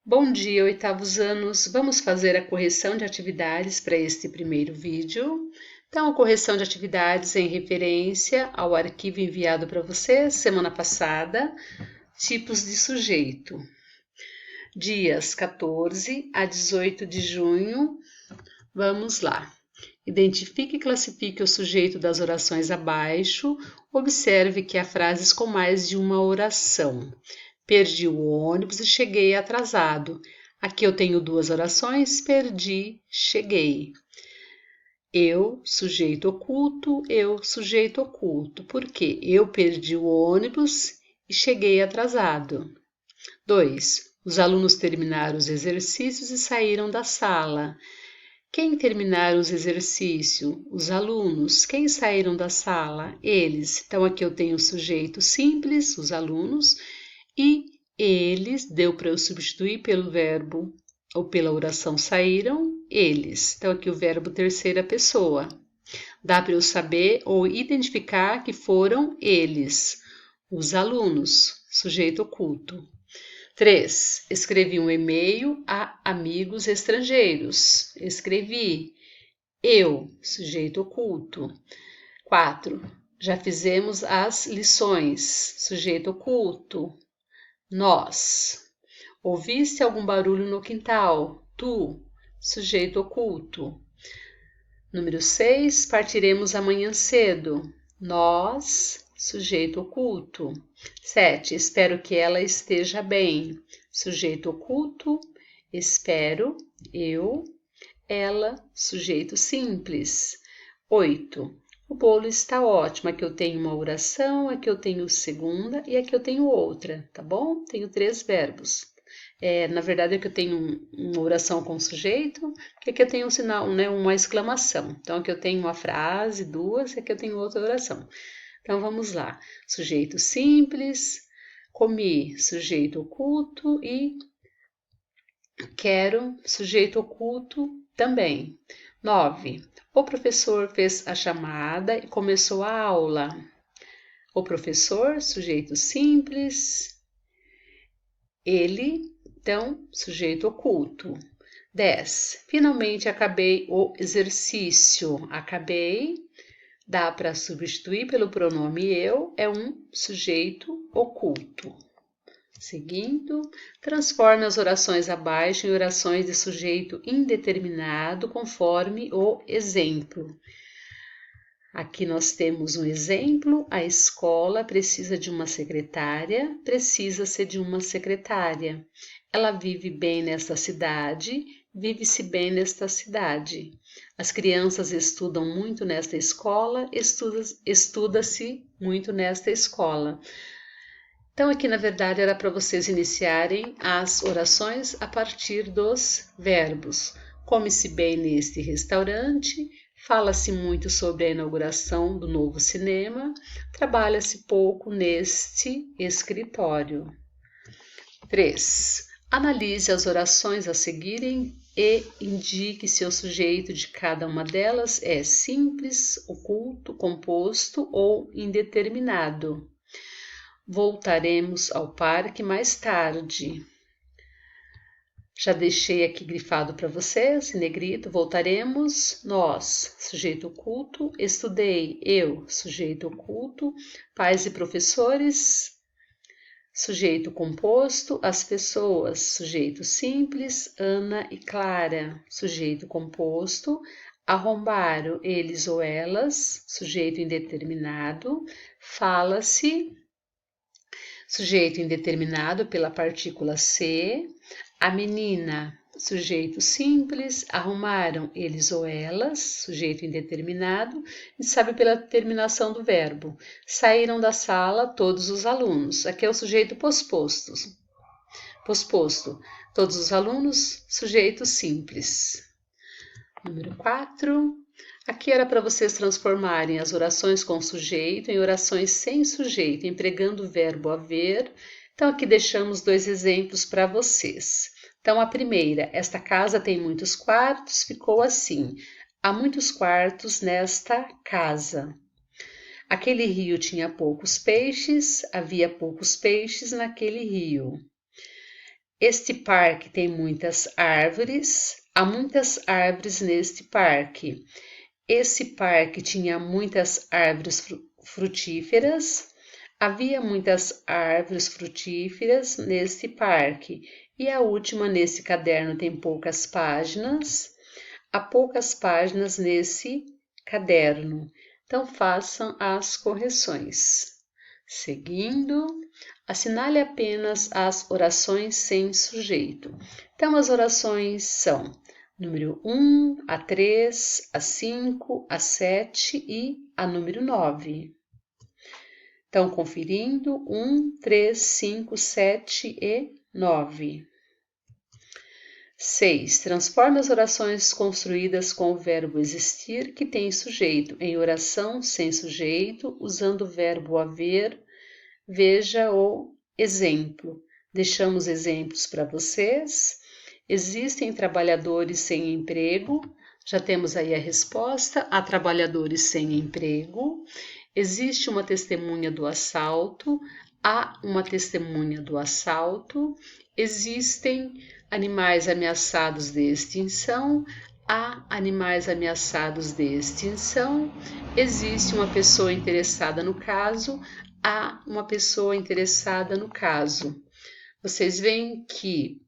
Bom dia, oitavos anos. Vamos fazer a correção de atividades para este primeiro vídeo. Então, a correção de atividades em referência ao arquivo enviado para você semana passada, tipos de sujeito. Dias 14 a 18 de junho. Vamos lá. Identifique e classifique o sujeito das orações abaixo. Observe que há frases com mais de uma oração. Perdi o ônibus e cheguei atrasado. Aqui eu tenho duas orações: perdi, cheguei. Eu, sujeito oculto, eu, sujeito oculto. Por quê? Eu perdi o ônibus e cheguei atrasado. 2. Os alunos terminaram os exercícios e saíram da sala. Quem terminaram os exercícios? Os alunos. Quem saíram da sala? Eles. Então, aqui eu tenho o sujeito simples, os alunos, e eles, deu para eu substituir pelo verbo ou pela oração saíram, eles. Então, aqui o verbo terceira pessoa. Dá para eu saber ou identificar que foram eles, os alunos, sujeito oculto. 3. Escrevi um e-mail a amigos estrangeiros. Escrevi. Eu, sujeito oculto. 4. Já fizemos as lições. Sujeito oculto. Nós. Ouviste algum barulho no quintal? Tu, sujeito oculto. Número 6. Partiremos amanhã cedo. Nós, sujeito oculto. 7. Espero que ela esteja bem. Sujeito oculto. Espero, eu, ela, sujeito simples. 8. O bolo está ótimo. Aqui eu tenho uma oração, aqui eu tenho segunda e aqui eu tenho outra, tá bom? Tenho 3 verbos. Na verdade, aqui eu tenho uma oração com sujeito, porque aqui eu tenho um sinal, né, uma exclamação. Então, aqui eu tenho uma frase, duas, e aqui eu tenho outra oração. Então, vamos lá. Sujeito simples, comi, sujeito oculto e quero, sujeito oculto também. 9. O professor fez a chamada e começou a aula. O professor, sujeito simples, ele, então, sujeito oculto. 10. Finalmente acabei o exercício. Acabei, dá para substituir pelo pronome eu, é um sujeito oculto. Seguindo, transforme as orações abaixo em orações de sujeito indeterminado, conforme o exemplo. Aqui nós temos um exemplo: a escola precisa de uma secretária, precisa-se de uma secretária. Ela vive bem nesta cidade, vive-se bem nesta cidade. As crianças estudam muito nesta escola, estuda-se muito nesta escola. Então, aqui na verdade era para vocês iniciarem as orações a partir dos verbos. Come-se bem neste restaurante, fala-se muito sobre a inauguração do novo cinema, trabalha-se pouco neste escritório. 3. Analise as orações a seguirem e indique se o sujeito de cada uma delas é simples, oculto, composto ou indeterminado. Voltaremos ao parque mais tarde. Já deixei aqui grifado para vocês, em negrito, voltaremos. Nós, sujeito oculto. Estudei, eu, sujeito oculto. Pais e professores, sujeito composto. As pessoas, sujeito simples. Ana e Clara, sujeito composto. Arrombaram, eles ou elas, sujeito indeterminado. Fala-se, sujeito indeterminado pela partícula C. A menina, sujeito simples. Arrumaram, eles ou elas, sujeito indeterminado. E sabe pela terminação do verbo. Saíram da sala todos os alunos. Aqui é o sujeito posposto. Posposto. Todos os alunos, sujeito simples. Número 4. Aqui era para vocês transformarem as orações com sujeito em orações sem sujeito, empregando o verbo haver. Então, aqui deixamos 2 exemplos para vocês. Então, a primeira: esta casa tem muitos quartos, ficou assim: há muitos quartos nesta casa. Aquele rio tinha poucos peixes, havia poucos peixes naquele rio. Este parque tem muitas árvores. Há muitas árvores neste parque. Esse parque tinha muitas árvores frutíferas. Havia muitas árvores frutíferas neste parque. E a última nesse caderno tem poucas páginas. Há poucas páginas nesse caderno. Então façam as correções. Seguindo, assinale apenas as orações sem sujeito. Então as orações são número 1, a 3, a 5, a 7 e a número 9. Então, conferindo, 1, 3, 5, 7 e 9. 6. Transforme as orações construídas com o verbo existir, que tem sujeito, em oração sem sujeito, usando o verbo haver. Veja o exemplo. Deixamos exemplos para vocês. Existem trabalhadores sem emprego. Já temos aí a resposta. Há trabalhadores sem emprego. Existe uma testemunha do assalto. Há uma testemunha do assalto. Existem animais ameaçados de extinção. Há animais ameaçados de extinção. Existe uma pessoa interessada no caso. Há uma pessoa interessada no caso. Vocês veem que,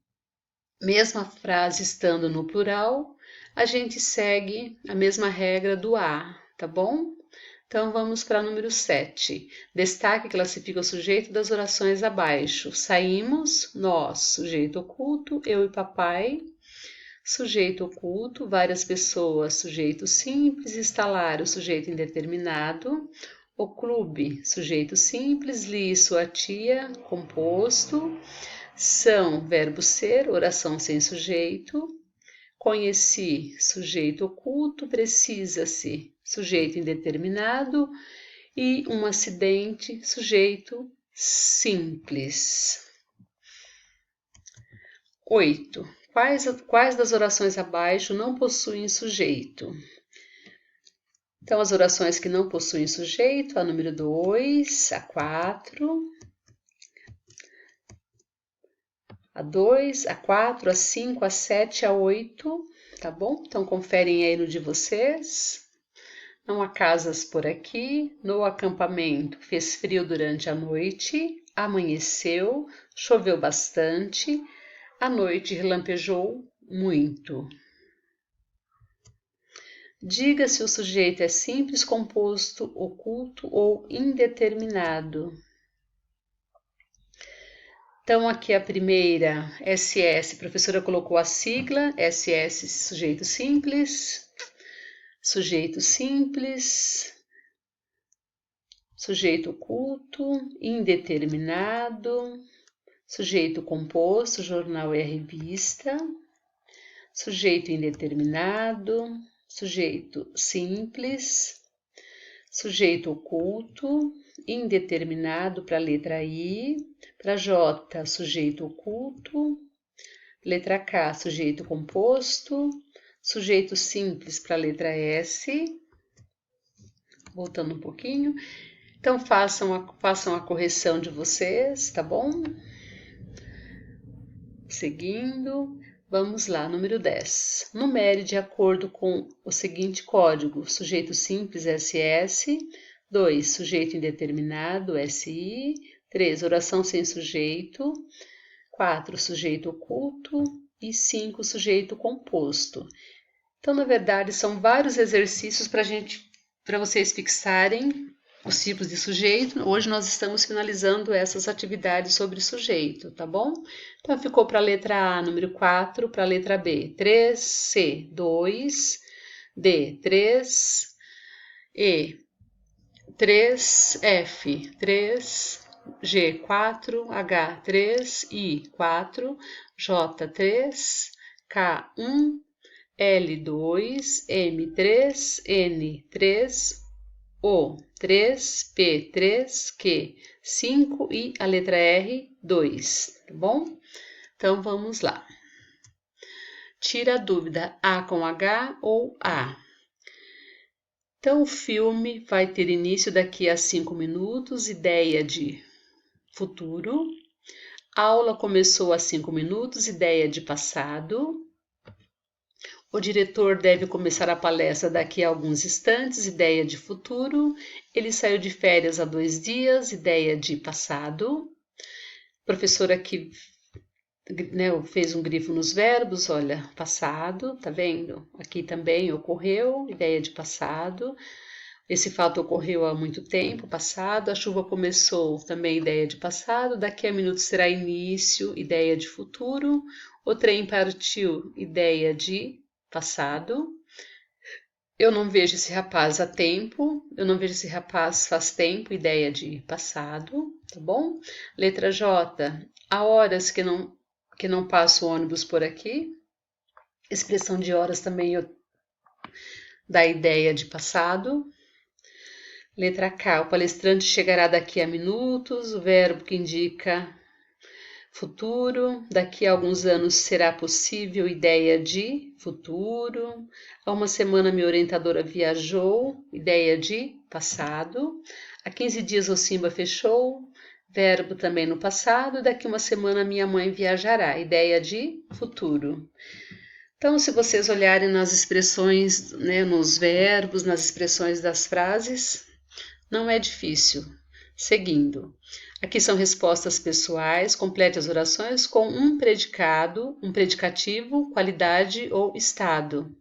mesmo a frase estando no plural, a gente segue a mesma regra do há, tá bom? Então vamos para o número 7. Destaque e classifica o sujeito das orações abaixo. Saímos, nós, sujeito oculto, eu e papai. Sujeito oculto, várias pessoas, sujeito simples, instalar, o sujeito indeterminado. O clube, sujeito simples, li, sua tia, composto. São, verbo ser, oração sem sujeito. Conheci, sujeito oculto, precisa-se, sujeito indeterminado. E um acidente, sujeito simples. 8. Quais das orações abaixo não possuem sujeito? Então, as orações que não possuem sujeito, a número 2, a 4, a 2, a 4, a 5, a 7, a 8, tá bom? Então, conferem aí no de vocês. Não há casas por aqui. No acampamento, fez frio durante a noite, amanheceu, choveu bastante, à noite relampejou muito. Diga se o sujeito é simples, composto, oculto ou indeterminado. Então, aqui a primeira, SS, a professora colocou a sigla, SS, sujeito simples, sujeito oculto, indeterminado, sujeito composto, jornal e revista, sujeito indeterminado, sujeito simples, sujeito oculto, indeterminado para a letra I, para J, sujeito oculto, letra K, sujeito composto, sujeito simples para a letra S, voltando um pouquinho. Então, façam a correção de vocês, tá bom? Seguindo, vamos lá, número 10. Numere de acordo com o seguinte código: sujeito simples, SS. 2. Sujeito indeterminado, SI. 3. Oração sem sujeito. 4. Sujeito oculto. E 5. Sujeito composto. Então, na verdade, são vários exercícios para vocês fixarem os tipos de sujeito. Hoje nós estamos finalizando essas atividades sobre sujeito, tá bom? Então, ficou para a letra A, número 4, para a letra B, 3, C, 2, D, 3, E, 3, F, 3, G, 4, H, 3, I, 4, J, 3, K, 1, L2, M3, N3, O3, P3, Q 5 e a letra R 2, tá bom? Então vamos lá. Tira a dúvida, A com H ou A. Então o filme vai ter início daqui a 5 minutos, ideia de futuro. A aula começou há 5 minutos, ideia de passado. O diretor deve começar a palestra daqui a alguns instantes, ideia de futuro. Ele saiu de férias há 2 dias, ideia de passado. O professor aqui, né, fez um grifo nos verbos, olha, passado, tá vendo? Aqui também ocorreu, ideia de passado. Esse fato ocorreu há muito tempo, passado. A chuva começou, também ideia de passado. Daqui a minutos será início, ideia de futuro. O trem partiu, ideia de passado. Eu não vejo esse rapaz há tempo. Eu não vejo esse rapaz faz tempo, ideia de passado, tá bom? Letra J. Há horas que não passa o ônibus por aqui. Expressão de horas também dá ideia de passado. Letra K, o palestrante chegará daqui a minutos, o verbo que indica futuro. Daqui a alguns anos será possível, ideia de futuro. Há uma semana minha orientadora viajou, ideia de passado. Há 15 dias o Simba fechou, verbo também no passado. Daqui a uma semana minha mãe viajará, ideia de futuro. Então, se vocês olharem nas expressões, né, nos verbos, nas expressões das frases, não é difícil. Seguindo. Aqui são respostas pessoais. Complete as orações com um predicado, um predicativo, qualidade ou estado.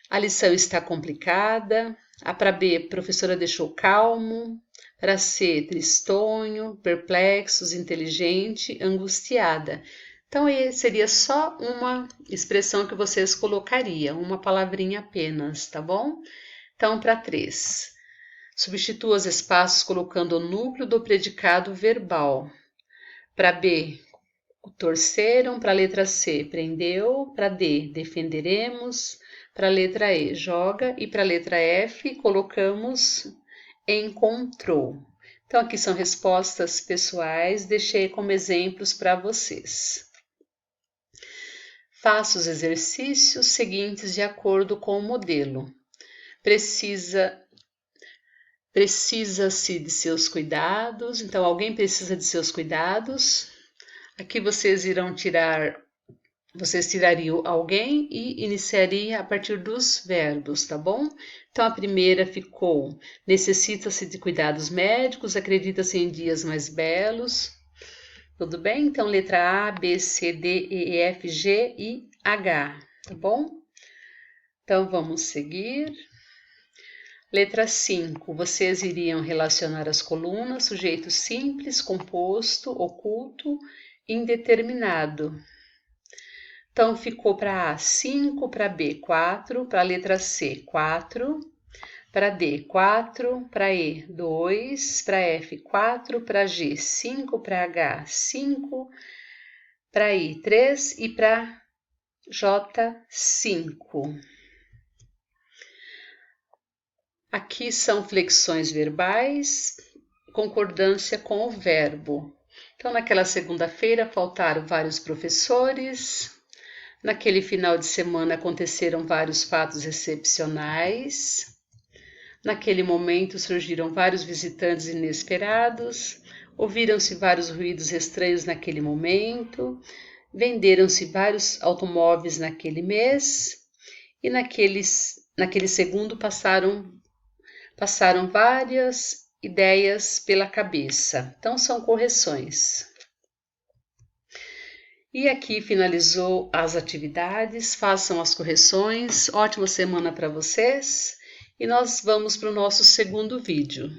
A lição está complicada. A para B, professora deixou calmo. Para C, tristonho, perplexos, inteligente, angustiada. Então, seria só uma expressão que vocês colocariam, uma palavrinha apenas, tá bom? Então, para 3. Substitua os espaços colocando o núcleo do predicado verbal. Para B, torceram. Para a letra C, prendeu. Para D, defenderemos. Para a letra E, joga. E para a letra F, colocamos encontrou. Então, aqui são respostas pessoais, deixei como exemplos para vocês. Faça os exercícios seguintes de acordo com o modelo. Precisa-se de seus cuidados, então alguém precisa de seus cuidados. Aqui vocês tirariam alguém e iniciaria a partir dos verbos, tá bom? Então a primeira ficou: necessita-se de cuidados médicos, acredita-se em dias mais belos. Tudo bem? Então letra A, B, C, D, E, F, G e H, tá bom? Então vamos seguir. Letra 5, vocês iriam relacionar as colunas, sujeito simples, composto, oculto, indeterminado. Então, ficou para A 5, para B 4, para a letra C 4, para D 4, para E 2, para F 4, para G 5, para H 5, para I 3 e para J 5. Aqui são flexões verbais, concordância com o verbo. Então, naquela segunda-feira faltaram vários professores. Naquele final de semana aconteceram vários fatos excepcionais. Naquele momento surgiram vários visitantes inesperados. Ouviram-se vários ruídos estranhos naquele momento. Venderam-se vários automóveis naquele mês. E naquele segundo passaram várias ideias pela cabeça. Então, são correções. E aqui finalizou as atividades. Façam as correções. Ótima semana para vocês. E nós vamos para o nosso segundo vídeo.